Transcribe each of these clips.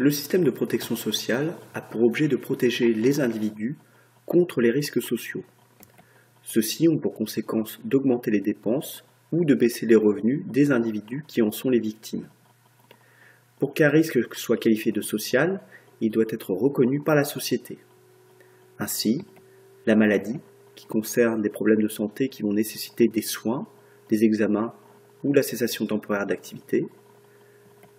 Le système de protection sociale a pour objet de protéger les individus contre les risques sociaux. Ceux-ci ont pour conséquence d'augmenter les dépenses ou de baisser les revenus des individus qui en sont les victimes. Pour qu'un risque soit qualifié de social, il doit être reconnu par la société. Ainsi, la maladie, qui concerne des problèmes de santé qui vont nécessiter des soins, des examens ou la cessation temporaire d'activité.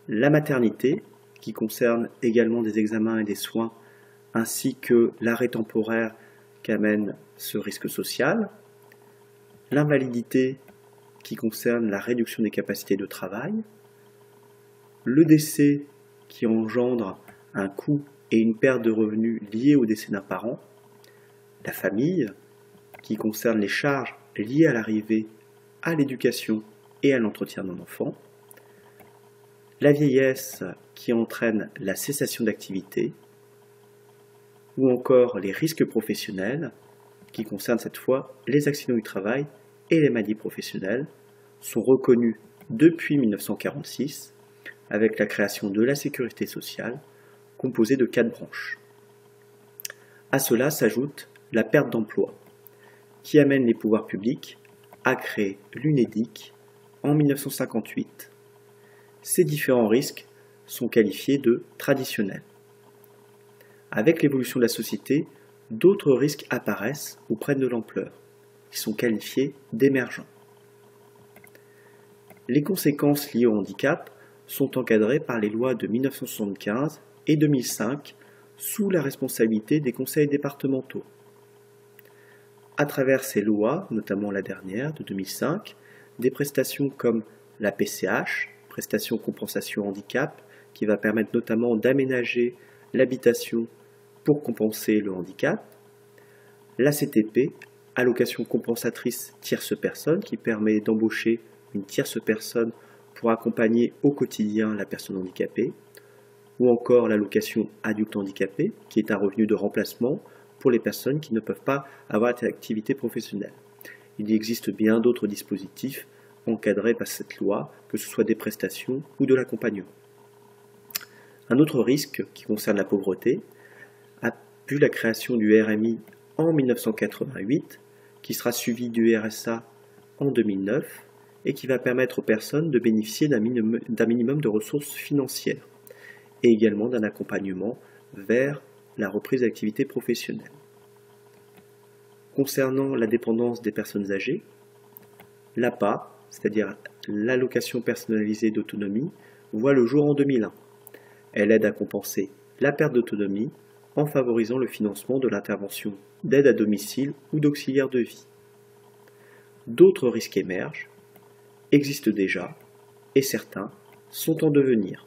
La maternité, qui concerne également des examens et des soins, ainsi que l'arrêt temporaire qu'amène ce risque social. L'invalidité, qui concerne la réduction des capacités de travail. Le décès, qui engendre un coût et une perte de revenus liés au décès d'un parent. La famille, qui concerne les charges liées à l'arrivée, à l'éducation et à l'entretien d'un enfant. La vieillesse, qui entraîne la cessation d'activité. Ou encore les risques professionnels, qui concernent cette fois les accidents du travail et les maladies professionnelles, sont reconnus depuis 1946 avec la création de la sécurité sociale, composée de 4 branches. À cela s'ajoute la perte d'emploi, qui amène les pouvoirs publics à créer l'UNEDIC en 1958. Ces différents risques sont qualifiés de traditionnels. Avec l'évolution de la société, d'autres risques apparaissent ou prennent de l'ampleur, qui sont qualifiés d'émergents. Les conséquences liées au handicap sont encadrées par les lois de 1975 et 2005 sous la responsabilité des conseils départementaux. À travers ces lois, notamment la dernière de 2005, des prestations comme la PCH, prestation compensation handicap, qui va permettre notamment d'aménager l'habitation pour compenser le handicap, l'ACTP, allocation compensatrice tierce personne, qui permet d'embaucher une tierce personne pour accompagner au quotidien la personne handicapée, ou encore l'allocation adulte handicapé, qui est un revenu de remplacement pour les personnes qui ne peuvent pas avoir d'activité professionnelle. Il existe bien d'autres dispositifs encadrés par cette loi, que ce soit des prestations ou de l'accompagnement. Un autre risque qui concerne la pauvreté a vu la création du RMI en 1988, qui sera suivi du RSA en 2009, et qui va permettre aux personnes de bénéficier d'un minimum de ressources financières, et également d'un accompagnement vers la reprise d'activité professionnelle. Concernant la dépendance des personnes âgées, l'APA, c'est-à-dire l'allocation personnalisée d'autonomie, voit le jour en 2001. Elle aide à compenser la perte d'autonomie en favorisant le financement de l'intervention d'aide à domicile ou d'auxiliaire de vie. D'autres risques émergent, existent déjà, et certains sont en devenir.